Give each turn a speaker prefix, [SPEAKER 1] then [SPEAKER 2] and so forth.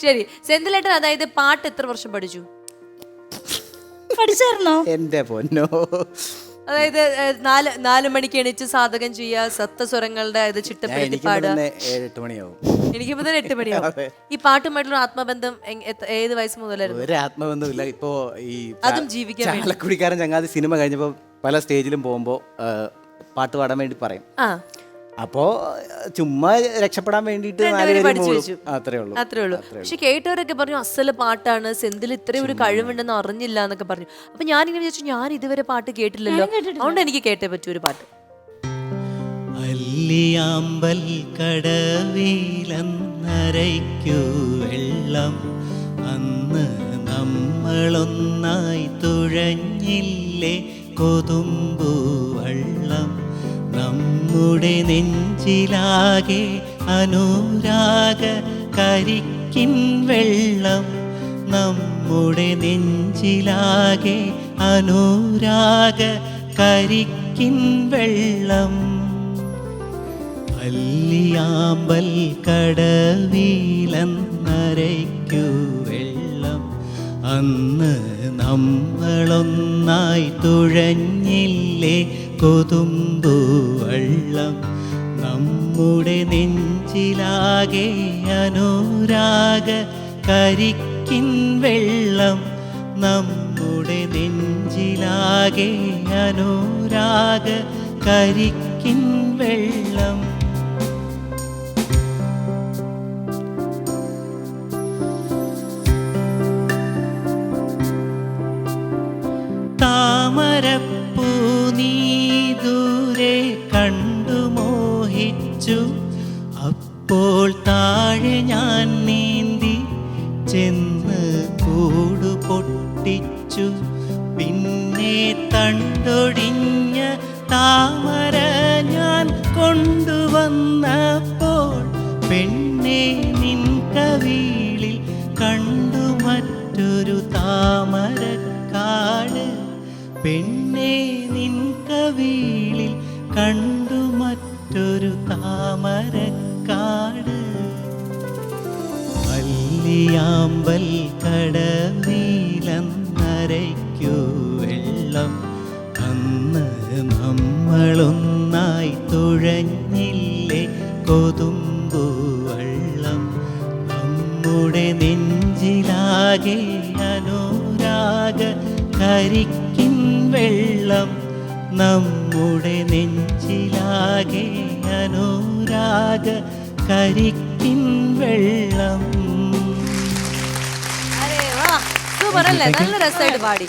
[SPEAKER 1] ശരി, സെന്തിലേട്ടൻ അതായത് പാട്ട് എത്ര വർഷം പഠിച്ചു?
[SPEAKER 2] പഠിച്ചായിരുന്നോ?
[SPEAKER 3] എന്റെ പൊന്നോ,
[SPEAKER 1] അതായത് 4 മണിക്ക് എണീച്ച് സാധകം ചെയ്യുക, സപ്തസ്വരങ്ങളുടെ ഇത് ചിട്ടപ്പെടുത്തി പാടുക.
[SPEAKER 3] 7-8 മണിയാവും.
[SPEAKER 1] എനിക്കിപ്പോ തന്നെ 8 മണിയാവും. ഈ പാട്ടുമായിട്ടുള്ള ആത്മബന്ധം ഏത് വയസ്സ് മുതലായിരുന്നു?
[SPEAKER 3] ഒരു ആത്മബന്ധമില്ല. ഇപ്പോ ഈ
[SPEAKER 1] അതും ജീവിക്കാൻ വേണ്ടി.
[SPEAKER 3] ചാലക്കുടിക്കാരൻ ചങ്ങാതി സിനിമ കഴിഞ്ഞപ്പോ പല സ്റ്റേജിലും പോകുമ്പോ പാട്ട് പാടാൻ വേണ്ടി പറയും. അപ്പോ ചുമ്മാ രക്ഷപ്പെടാൻ വേണ്ടിട്ട് അത്രേ ഉള്ളൂ.
[SPEAKER 1] അത്രേ ഉള്ളൂ. പക്ഷെ കേട്ടവരൊക്കെ പറഞ്ഞു അസല് പാട്ടാണ്, സെന്തിൽ ഇത്രയും ഒരു കഴിവുണ്ടെന്ന് അറിഞ്ഞില്ല എന്നൊക്കെ പറഞ്ഞു. അപ്പൊ ഞാനിങ്ങനെ വിചാരിച്ചു, ഞാൻ ഇതുവരെ പാട്ട് കേട്ടില്ലല്ലോ, അതുകൊണ്ട് എനിക്ക് കേട്ടേ പറ്റൂ ഒരു പാട്ട്.
[SPEAKER 4] അല്ലിയാമ്പൽ കടവിലന്നരയ്ക്കു വെള്ളം, അന്ന് നമ്മളൊന്നായി തുഴഞ്ഞില്ലേ കൊതുമ്പു വെള്ളം, നമ്മുടെ നെഞ്ചിലാകെ അനുരാഗ കരിക്കിൻ വെള്ളം, നമ്മുടെ നെഞ്ചിലാകെ അനുരാഗ കരിക്കിൻ വെള്ളം. അല്ലിയാമ്പൽ കടവിലന്നരയ്ക്കു വെള്ളം, അന്ന് നമ്മളൊന്നായി തുഴഞ്ഞില്ലേ കൊതുമ്പു വെള്ളം, നമ്മുടെ നെഞ്ചിലാകെ അനുരാഗ കരിക്കിൻ വെള്ളം, നമ്മുടെ നെഞ്ചിലാകെ അനുരാഗ കരിക്കിൻ വെള്ളം. താമരപ്പൂ നീ ദൂരെ കണ്ടു മോഹിച്ചു, അപ്പോൾ താഴെ ഞാൻ നീന്തി ചെന്ന് കൂടു പൊട്ടിച്ചു, പിന്നെ തണ്ടൊടിഞ്ഞ താമര ഞാൻ കൊണ്ടുവന്നപ്പോൾ പെണ്ണെ നിൻ കവിളിൽ കണ്ടു മറ്റൊരു താമരക്കാട്, പെണ്ണെ നിൻ കവിളിൽ കണ്ടു മറ്റൊരു താമരക്കാട്. അല്ലിയാമ്പൽ കടവിലന്നരയ്ക്കു വെള്ളം, അന്ന് നമ്മളൊന്നായി തുഴഞ്ഞില്ലേ കൊതുമ്പു വെള്ളം, നമ്മുടെ നെഞ്ചിലാകെ അനുരാഗ കരിക്കിൻ വെള്ളം, നമ്മുടെ നെഞ്ചിലാകെ അനുരാഗ കരിക്കിൻ വെള്ളം.
[SPEAKER 1] സൂപ്പർ അല്ലേ, നല്ല രസമായിട്ട് പാടി.